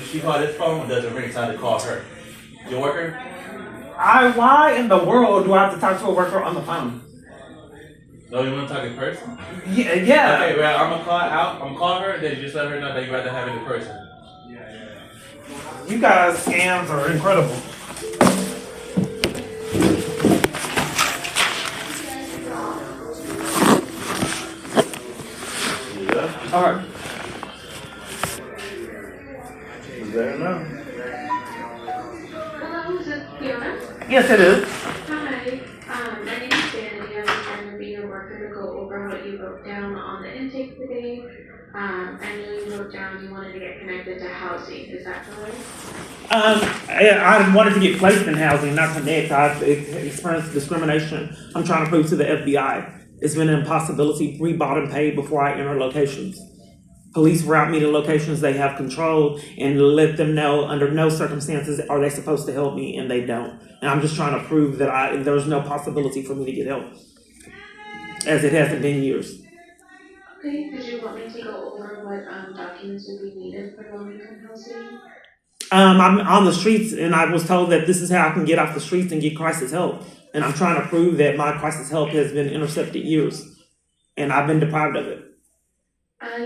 she called this phone, doesn't ring, so I had to call her. Your worker? Why in the world do I have to talk to a worker on the phone? No, you want to talk in person? Yeah. Okay, well, I'm gonna call out. I'm gonna call her, then you just let her know that you'd rather have it in person. You guys' scams are incredible. Yeah. All right. You better know. Hello, is it Fiona? Yes, it is. Hi, my name is Vanity. I was trying to be your worker to go over what you wrote down on the intake today. I know you wrote down you wanted to get connected to housing. Is that correct? I wanted to get placed in housing, not connect. I've experienced discrimination. I'm trying to prove to the FBI. It's been an impossibility, pre-bought and paid before I enter locations. Police route me to locations they have control and let them know under no circumstances are they supposed to help me, and they don't. And I'm just trying to prove that there's no possibility for me to get help, as it hasn't been years. Okay, did you want me to go over what documents would be needed for low-income housing? I'm on the streets, and I was told that this is how I can get off the streets and get crisis help. And I'm trying to prove that my crisis help has been intercepted years, and I've been deprived of it.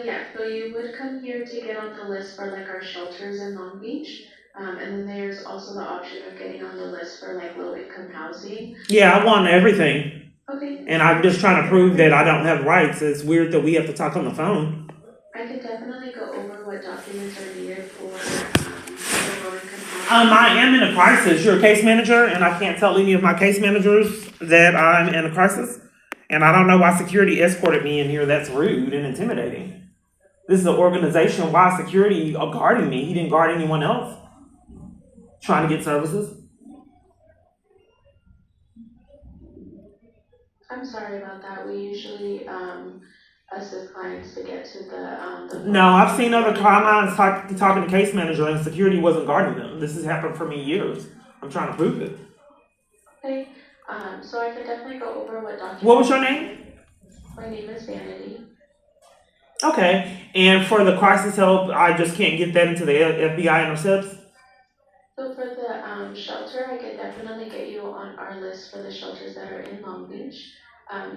Yeah, so you would come here to get on the list for like our shelters in Long Beach. And then there's also the option of getting on the list for like low-income housing. Yeah, I want everything. Okay. And I'm just trying to prove that I don't have rights. It's weird that we have to talk on the phone. I can definitely go over what documents are needed for low-income housing. I am in a crisis. You're a case manager, and I can't tell any of my case managers that I'm in a crisis. And I don't know why security escorted me in here. That's rude and intimidating. This is an organization. Why security guarding me? He didn't guard anyone else. Trying to get services. I'm sorry about that. We usually assist clients to get to the No, I've seen other clients talking to case manager, and security wasn't guarding them. This has happened for me years. I'm trying to prove it. Okay. So I can definitely go over what documents. What was your name? My name is Vanity. Okay, and for the crisis help, I just can't get that into the FBI intercepts? So for the shelter, I can definitely get you on our list for the shelters that are in Long Beach.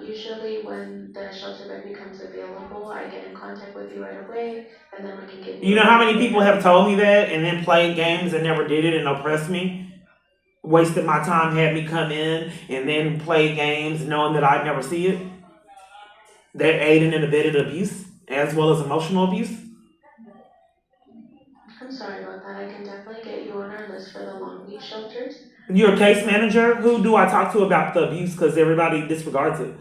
Usually when the shelter bed becomes available, I get in contact with you right away, and then we can give you. You know how many people have told me that and then played games and never did it and oppressed me? Wasted my time, had me come in and then play games knowing that I'd never see it? They're aiding and abetted abuse as well as emotional abuse? I'm sorry about that. I can definitely get you on our list for the Long Beach shelters. You're a case manager? Who do I talk to about the abuse? Because everybody disregards it.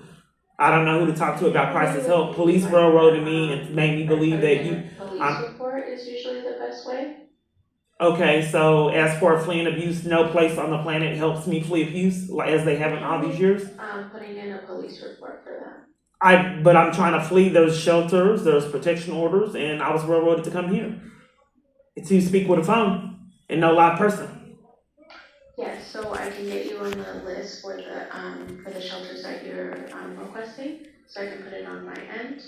I don't know who to talk to about crisis help. Police railroaded me and made me believe that you. Police report is usually the best way. Okay, so as for fleeing abuse, no place on the planet helps me flee abuse, as they haven't all these years. Putting in a police report for that. But I'm trying to flee those shelters, those protection orders, and I was railroaded to come here to speak with a phone and no live person. Yes, so I can get you on the list for the shelters that you're requesting, so I can put it on my end.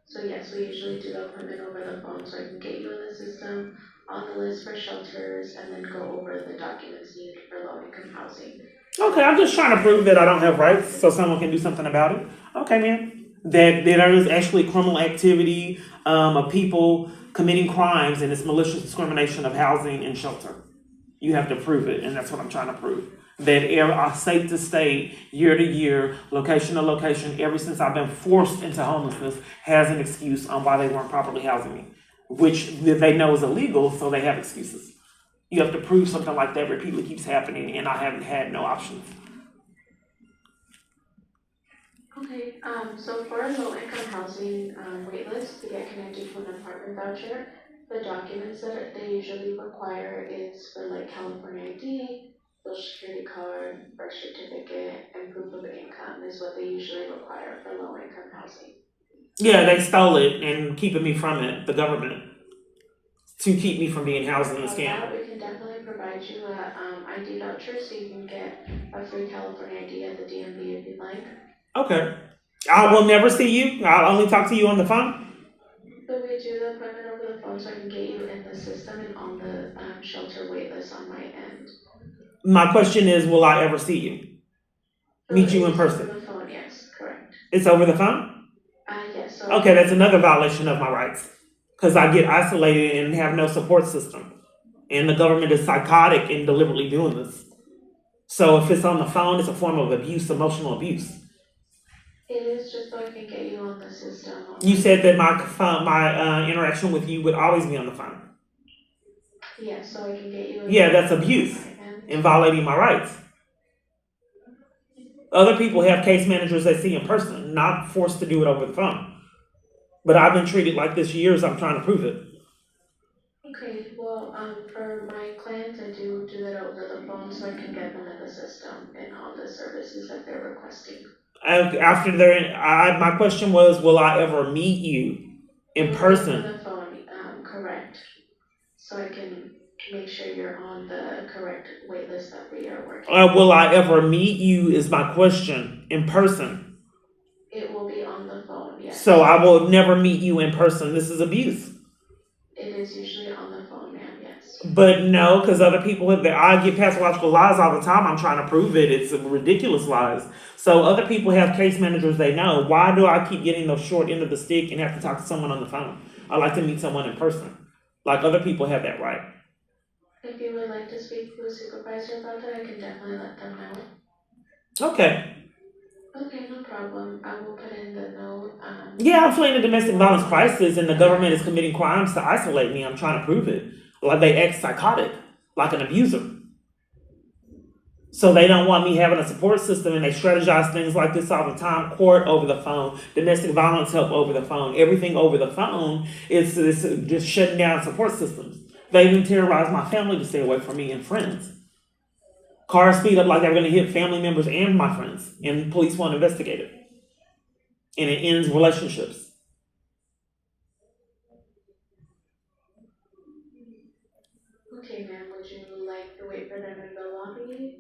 So yes, we usually do the appointment over the phone, so I can get you in the system, on the list for shelters, and then go over the documents needed for low-income housing. Okay, I'm just trying to prove that I don't have rights so someone can do something about it. Okay, man. That there is actually criminal activity of people committing crimes, and it's malicious discrimination of housing and shelter. You have to prove it, and that's what I'm trying to prove. That state to state, year to year, location to location, ever since I've been forced into homelessness, has an excuse on why they weren't properly housing me, which they know is illegal, so they have excuses. You have to prove something like that repeatedly keeps happening, and I haven't had no options. Okay, so for a low-income housing waitlist to get connected to an apartment voucher, the documents that they usually require is for like California ID, Social Security card, birth certificate, and proof of income is what they usually require for low-income housing. Yeah, they stole it and keeping me from it, the government, to keep me from being housed in the scam. We can definitely provide you a ID voucher so you can get a free California ID at the DMV if you'd like. Okay. I will never see you. I'll only talk to you on the phone. So we we do the appointment over the phone so I can get you in the system and on the shelter wait list on my end. My question is, will I ever see you? So Meet you in it's over person? the phone, yes, correct. It's over the phone? Yes, so. Okay, that's another violation of my rights. Because I get isolated and have no support system. And the government is psychotic in deliberately doing this. So if it's on the phone, it's a form of abuse, emotional abuse. It is just so I can get you on the system. You said that my interaction with you would always be on the phone. Yes, so I can get you. Yeah, that's abuse and violating my rights. Other people have case managers they see in person, not forced to do it over the phone. But I've been treated like this years. I'm trying to prove it. Okay, well, for my clients, I do that over the phone so I can get them in the system and all the services that they're requesting. After my question was, will I ever meet you in person? Over the phone, correct. So I can make sure you're on the correct wait list that we are working. Will I ever meet you is my question, in person. It will be on the phone, yes. So I will never meet you in person. This is abuse. It is usually on the phone, ma'am, yes. But no, because other people I get pathological lies all the time. I'm trying to prove it. It's ridiculous lies. So other people have case managers they know. Why do I keep getting the short end of the stick and have to talk to someone on the phone? I like to meet someone in person. Like other people have that right. If you would like to speak to a supervisor about that, I can definitely let them know. Okay. Okay, no problem. I will put in the note. Yeah, I'm fleeing a domestic violence crisis and the government is committing crimes to isolate me. I'm trying to prove it. Like they act psychotic, like an abuser. So they don't want me having a support system and they strategize things like this all the time. Court over the phone, domestic violence help over the phone, everything over the phone is just shutting down support systems. They even terrorize my family to stay away from me and friends. Cars speed up like they're going to hit family members and my friends, and police won't investigate it. And it ends relationships. Okay, ma'am, would you like to wait for them in the lobby?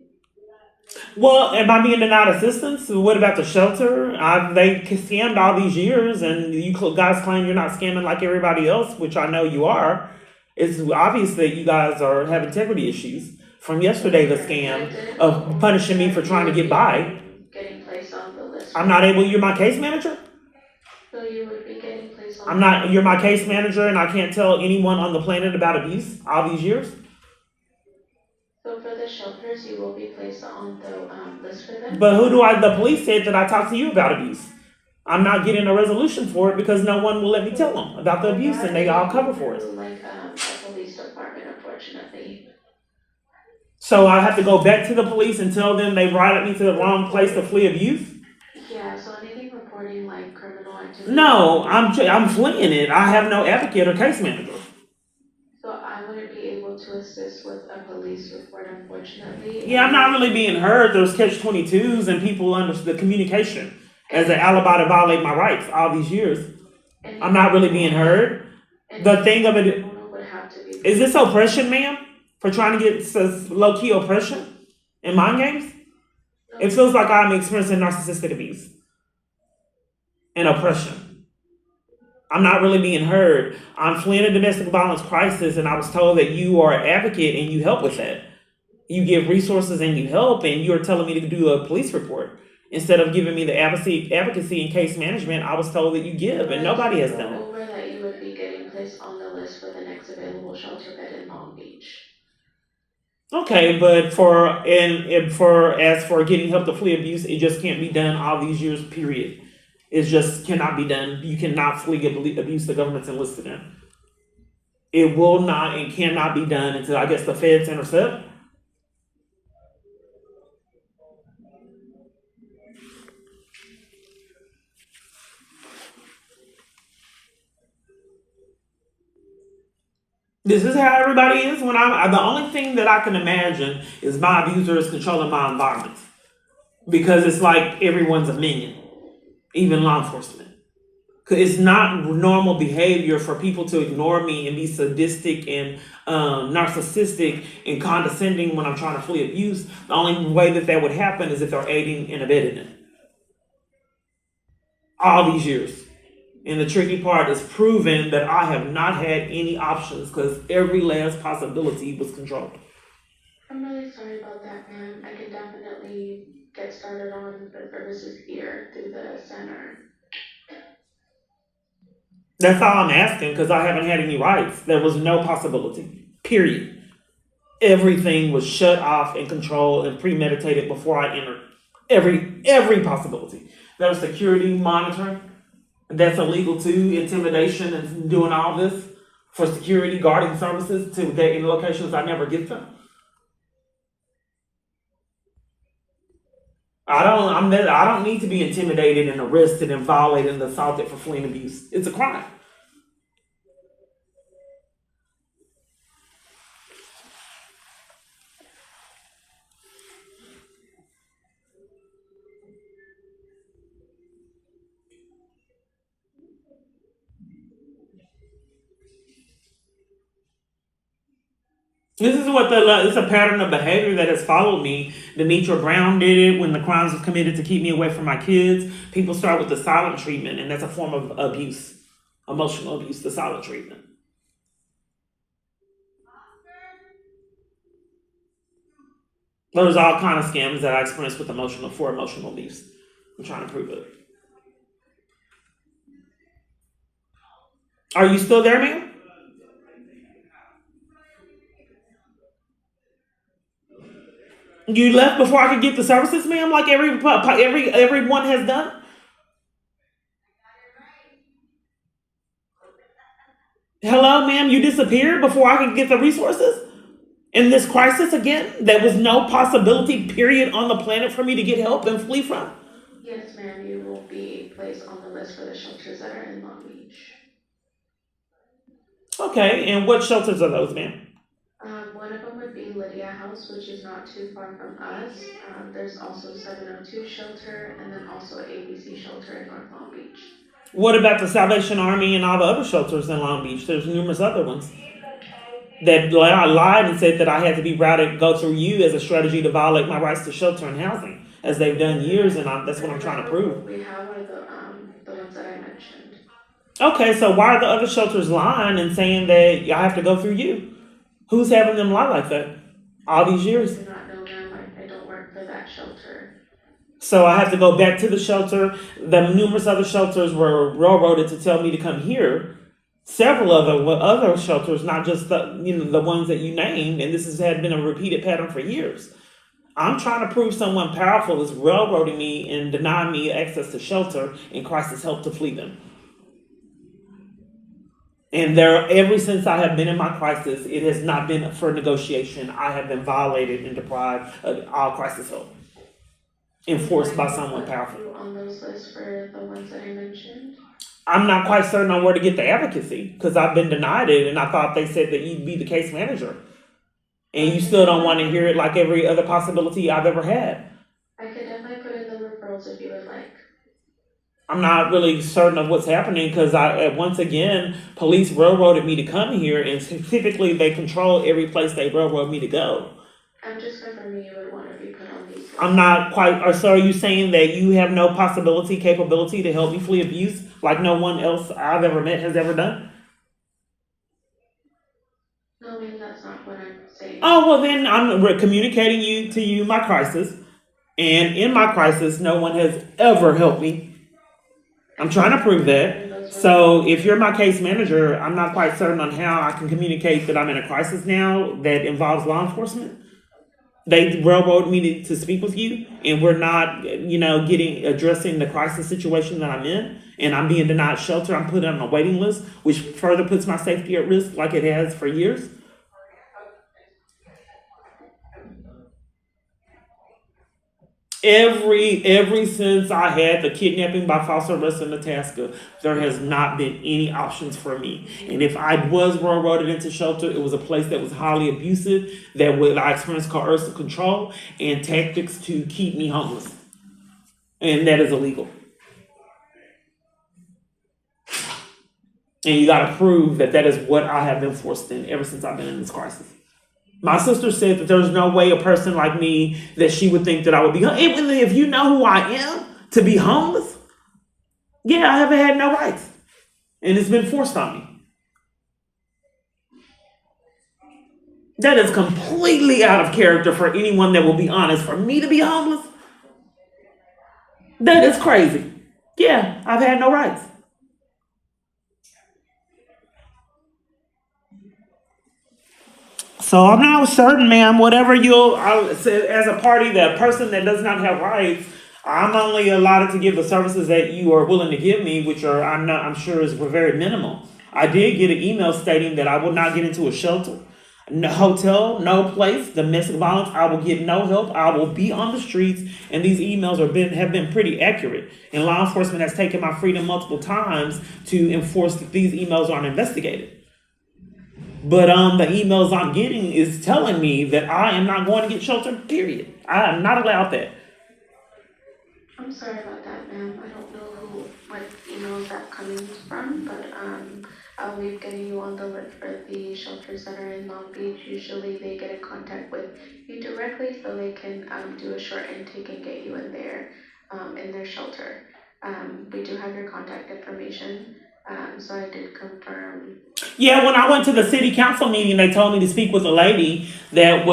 Well, am I being denied assistance? What about the shelter? They scammed all these years, and you guys claim you're not scamming like everybody else, which I know you are. It's obvious that you guys have integrity issues. From yesterday, the scam of punishing me for trying to get by. Getting placed on the list. I'm not able. You're my case manager. So you would be getting placed on. I'm not. You're my case manager, and I can't tell anyone on the planet about abuse all these years. So for the shelters, you will be placed on the list for them. But who do I? The police said that I talked to you about abuse. I'm not getting a resolution for it because no one will let me tell them about the abuse, and they all cover for it. Like a police department, unfortunately. So I have to go back to the police and tell them they routed me to the wrong place to flee abuse? Yeah, so anything reporting like criminal activity. No, I'm fleeing it. I have no advocate or case manager. So I wouldn't be able to assist with a police report, unfortunately. Yeah, I'm not really being heard. There's catch-22s and people under the communication as an alibi to violate my rights all these years. I'm not really being heard. The thing of it is this oppression, ma'am? For trying to get low-key oppression in mind games? It feels like I'm experiencing narcissistic abuse and oppression. I'm not really being heard. I'm fleeing a domestic violence crisis, and I was told that you are an advocate and you help with that. You give resources and you help, and you're telling me to do a police report. Instead of giving me the advocacy and case management, I was told that you give, and nobody has done it. Over that you would be getting placed on the list for the next available shelter bed in Long Beach. Okay, but as for getting help to flee abuse, it just can't be done all these years, period. It just cannot be done. You cannot flee abuse the government's enlisted in. It will not and cannot be done until, I guess, the feds intercept. This is how everybody is when the only thing that I can imagine is my abuser is controlling my environment. Because it's like everyone's a minion, even law enforcement. It's not normal behavior for people to ignore me and be sadistic and narcissistic and condescending when I'm trying to flee abuse. The only way that would happen is if they're aiding and abetting it. All these years. And the tricky part is proving that I have not had any options because every last possibility was controlled. I'm really sorry about that, ma'am. I can definitely get started on the services here through the center. That's all I'm asking because I haven't had any rights. There was no possibility. Period. Everything was shut off and controlled and premeditated before I entered. Every possibility. There was security monitoring. That's illegal too. Intimidation and doing all this for security guarding services to get in locations I never get them. I don't need to be intimidated and arrested and violated and assaulted for fleeing abuse. It's a crime. This is what it's a pattern of behavior that has followed me. Demetra Brown did it when the crimes was committed to keep me away from my kids. People start with the silent treatment, and that's a form of abuse, emotional abuse, the silent treatment. There's all kind of scams that I experienced with emotional abuse. I'm trying to prove it. Are you still there, ma'am? You left before I could get the services, ma'am, like everyone has done. Hello, ma'am. You disappeared before I could get the resources in this crisis again. There was no possibility, period, on the planet for me to get help and flee from. Yes, ma'am, you will be placed on the list for the shelters that are in Long Beach. Okay, and what shelters are those, ma'am? One of them would be Lydia House, which is not too far from us. There's also 702 Shelter, and then also ABC Shelter in North Long Beach. What about the Salvation Army and all the other shelters in Long Beach? There's numerous other ones that lied and said that I had to be routed, go through you as a strategy to violate my rights to shelter and housing, as they've done years, and that's what I'm trying to prove. We have are the ones that I mentioned. Okay, so why are the other shelters lying and saying that I have to go through you? Who's having them lie like that all these years? I do not know, ma'am. I don't work for that shelter. So I have to go back to the shelter. The numerous other shelters were railroaded to tell me to come here. Several other shelters, not just the ones that you named, and had been a repeated pattern for years. I'm trying to prove someone powerful is railroading me and denying me access to shelter and crisis help to flee them. And ever since I have been in my crisis, it has not been for negotiation. I have been violated and deprived of all crisis help, enforced by someone powerful. On those lists for the ones that I mentioned? I'm not quite certain on where to get the advocacy because I've been denied it, and I thought they said that you'd be the case manager. And you still don't want to hear it like every other possibility I've ever had. I could definitely put in the referrals if you would like. I'm not really certain of what's happening because once again, police railroaded me to come here, and typically they control every place they railroad me to go. I'm just confirming you would want to be put on these lists. I'm not quite, or so are you saying that you have no capability to help me flee abuse like no one else I've ever met has ever done? No, ma'am, that's not what I'm saying. Oh, well then I'm communicating to you my crisis, and in my crisis, no one has ever helped me. I'm trying to prove that. So if you're my case manager, I'm not quite certain on how I can communicate that I'm in a crisis now that involves law enforcement. They railroad me to speak with you, and we're not, addressing the crisis situation that I'm in, and I'm being denied shelter. I'm put on a waiting list, which further puts my safety at risk like it has for years. Every since I had the kidnapping by false arrest in Itasca, there has not been any options for me. And if I was railroaded into shelter, it was a place that was highly abusive, I experienced coercive control and tactics to keep me homeless. And that is illegal. And you got to prove that is what I have been forced in ever since I've been in this crisis. My sister said that there's no way a person like me that she would think that I would be homeless. Even if you know who I am, to be homeless, yeah, I haven't had no rights. And it's been forced on me. That is completely out of character for anyone that will be honest. For me to be homeless, that is crazy. Yeah, I've had no rights. So I'm not certain, ma'am. Whatever I say, as a party, that person that does not have rights, I'm only allotted to give the services that you are willing to give me, which are I'm sure is were very minimal. I did get an email stating that I will not get into a shelter, no hotel, no place, domestic violence. I will get no help. I will be on the streets, and these emails have been pretty accurate. And law enforcement has taken my freedom multiple times to enforce that these emails aren't investigated. But the emails I'm getting is telling me that I am not going to get shelter, period. I am not allowed that. I'm sorry about that, ma'am. I don't know what emails that coming from, but I'll be getting you on the list for the shelters that are in Long Beach. Usually they get in contact with you directly so they can do a short intake and get you in their shelter. We do have your contact information, so I did confirm. Yeah, when I went to the city council meeting, they told me to speak with a lady that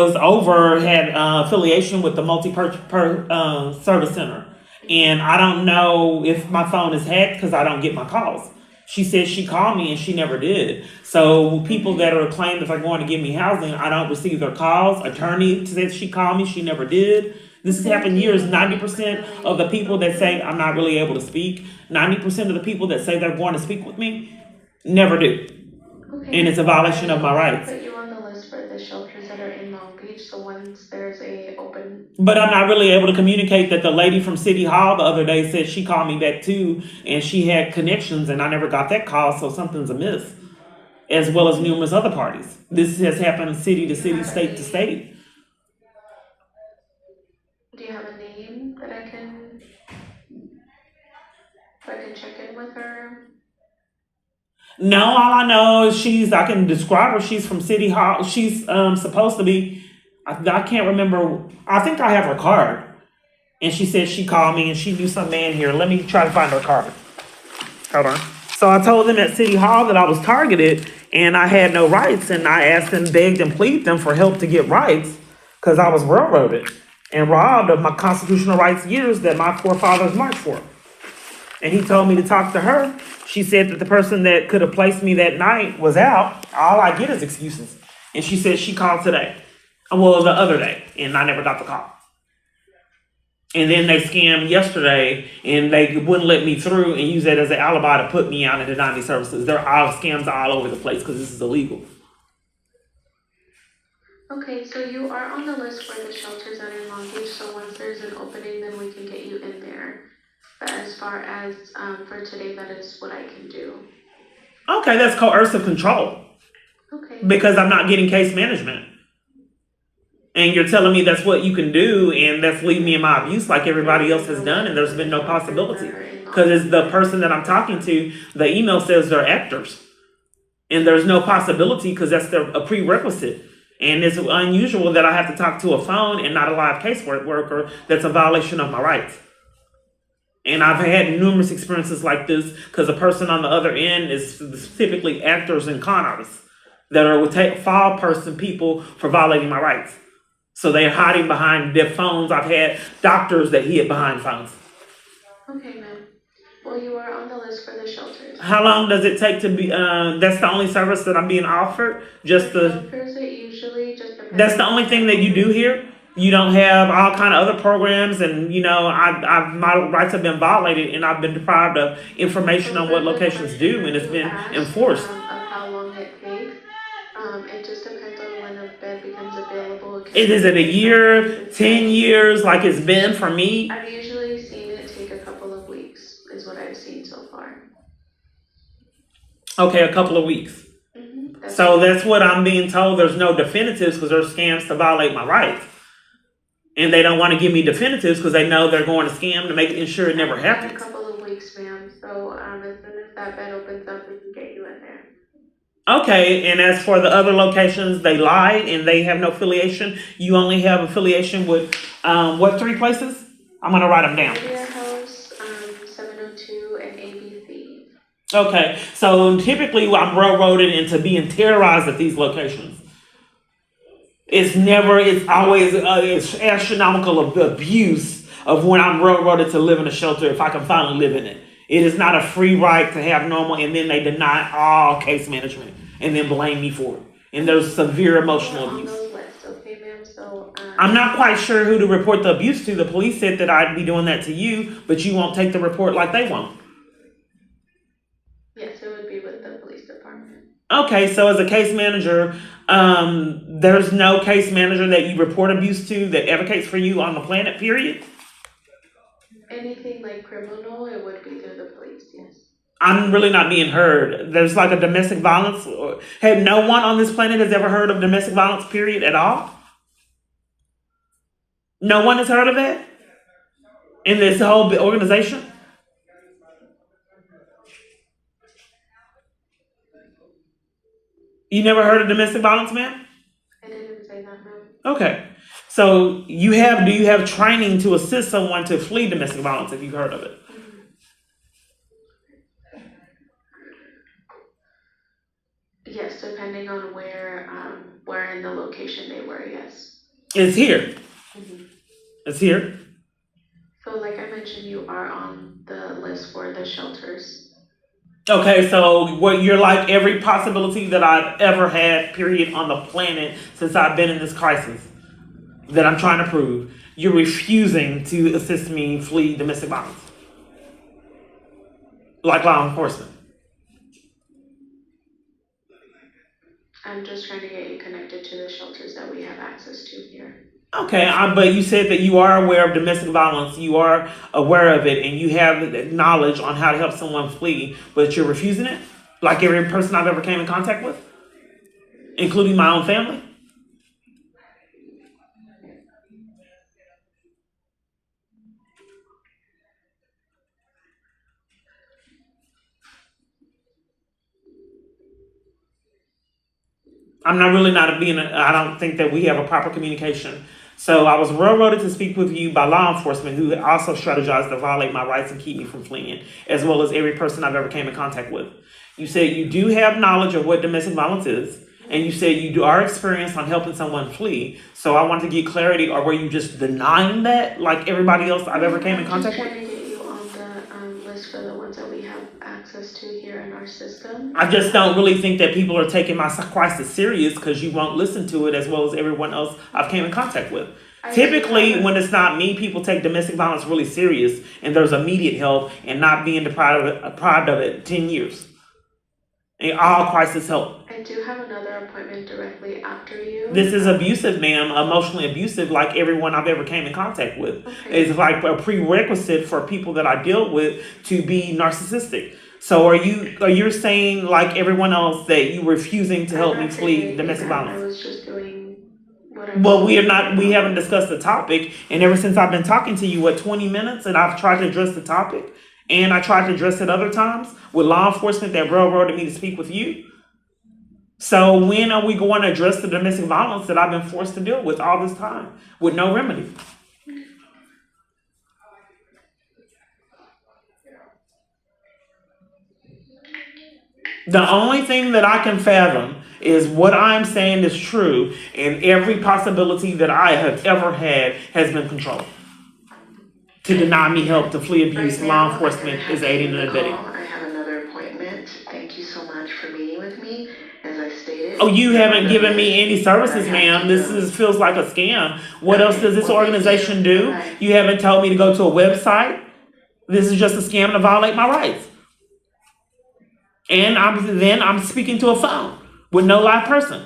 had affiliation with the service center. And I don't know if my phone is hacked because I don't get my calls. She said she called me and she never did. So people that are claiming if they're going to give me housing, I don't receive their calls. Attorney said she called me, she never did. This has happened years. 90% of the people that say I'm not really able to speak, 90% of the people that say they're going to speak with me, never do. Okay. And it's a violation of my rights. Put you on the list for the shelters that are in Long Beach. So once there's a open. But I'm not really able to communicate that the lady from City Hall the other day said she called me back too, and she had connections, and I never got that call, so something's amiss. As well as numerous other parties. This has happened city to city, state to state. Do you have a name that I can check in with her? No, all I know is I can describe her. She's from City Hall. She's supposed to be, I can't remember. I think I have her card. And she said she called me and she knew some man here. Let me try to find her card. Hold on. So I told them at City Hall that I was targeted and I had no rights. And I asked them, begged and pleaded them for help to get rights because I was railroaded and robbed of my constitutional rights years that my forefathers marched for. And he told me to talk to her. She said that the person that could have placed me that night was out. All I get is excuses. And she said she called today. Well, the other day. And I never got the call. And then they scammed yesterday and they wouldn't let me through and use that as an alibi to put me out and deny me services. There are scams all over the place because this is illegal. Okay, so you are on the list for the shelters that are in Long Beach. So once there's an opening, then we can get you in there. But as far as for today, that is what I can do. Okay, that's coercive control. Okay. Because I'm not getting case management. And you're telling me that's what you can do and that's leave me in my abuse like everybody else has done and there's been no possibility. Because it's the person that I'm talking to, the email says they're actors. And there's no possibility because that's a prerequisite. And it's unusual that I have to talk to a phone and not a live caseworker. That's a violation of my rights. And I've had numerous experiences like this because the person on the other end is typically actors and con artists that will file people for violating my rights. So they're hiding behind their phones. I've had doctors that hid behind phones. Okay, ma'am. Well, you are on the list for the shelters. How long does it take to be, that's the only service that I'm being offered? Shelters, it usually just depends. That's the only thing that you do here? You don't have all kind of other programs and, my rights have been violated and I've been deprived of information on what locations do and it's been enforced. Of how long it takes. It just depends on when a bed becomes available. Is it a year, 10 years like it's been for me? I've usually seen it take a couple of weeks is what I've seen so far. Okay, a couple of weeks. Mm-hmm. So that's what I'm being told. There's no definitives because there's scams to violate my rights. And they don't want to give me definitives because they know they're going to scam to make ensure it never happens. A couple of weeks, ma'am. So as soon as that bed opens up, we can get you in there. Okay, and as for the other locations, they lied and they have no affiliation. You only have affiliation with what 3 places? I'm going to write them down. Media House, 702, and ABC. Okay, so typically I'm railroaded into being terrorized at these locations. It's always it's astronomical of abuse of when I'm railroaded to live in a shelter if I can finally live in it. It is not a free right to have normal, and then they deny all case management and then blame me for it. And there's severe emotional On abuse. those lists, okay, ma'am, so, I'm not quite sure who to report the abuse to. The police said that I'd be doing that to you, but you won't take the report like they won't. yes, it would be with the police department. Okay, so as a case manager, there's no case manager that you report abuse to that advocates for you on the planet, period. Anything like criminal, it would be through the police, yes. I'm really not being heard. There's like a domestic violence. Hey, no one on this planet has ever heard of domestic violence, period, at all. No one has heard of that in this whole organization. You never heard of domestic violence, ma'am? I didn't say that, ma'am. Okay. So do you have training to assist someone to flee domestic violence if you've heard of it? Yes, depending on where in the location they were, yes. It's here. It's here. So like I mentioned, you are on the list for the shelters. Okay, so what you're like every possibility that I've ever had, period, on the planet since I've been in this crisis that I'm trying to prove. You're refusing to assist me flee domestic violence. Like law enforcement. I'm just trying to get you connected to the shelters that we have access to here. Okay, but you said that you are aware of domestic violence, you are aware of it, and you have knowledge on how to help someone flee, but you're refusing it? Like every person I've ever came in contact with? Including my own family? I'm not really not being, I don't think that we have a proper communication. So I was railroaded to speak with you by law enforcement who also strategized to violate my rights and keep me from fleeing, as well as every person I've ever came in contact with. You said you do have knowledge of what domestic violence is, and you said are experienced on helping someone flee. So I want to get clarity, or were you just denying that like everybody else I've ever came in contact with? I'm just trying to get you on the list for the ones that we have access to here in our system. I just don't really think that people are taking my crisis serious because you won't listen to it as well as everyone else I've came in contact with. Typically, when it's not me, people take domestic violence really serious and there's immediate help and not being deprived of it 10 years. And all crisis help. I do have another appointment directly after you. This is abusive, ma'am, emotionally abusive, like everyone I've ever came in contact with. Okay. It's like a prerequisite for people that I deal with to be narcissistic. So are you saying like everyone else that you refusing to help me flee domestic violence? I was just doing what I Well, we haven't discussed the topic, and ever since I've been talking to you, 20 minutes, and I've tried to address the topic, and I tried to address it other times with law enforcement that railroaded me to speak with you. So when are we going to address the domestic violence that I've been forced to deal with all this time with no remedy? The only thing that I can fathom is what I'm saying is true, and every possibility that I have ever had has been controlled. To deny me help to flee abuse, law enforcement is aiding and abetting. I have another appointment. Thank you so much for meeting with me. As I stated. Oh, you haven't given me any services, ma'am. Feels like a scam. What else does this organization do? You haven't told me to go to a website. This is just a scam to violate my rights. And I'm speaking to a phone with no live person.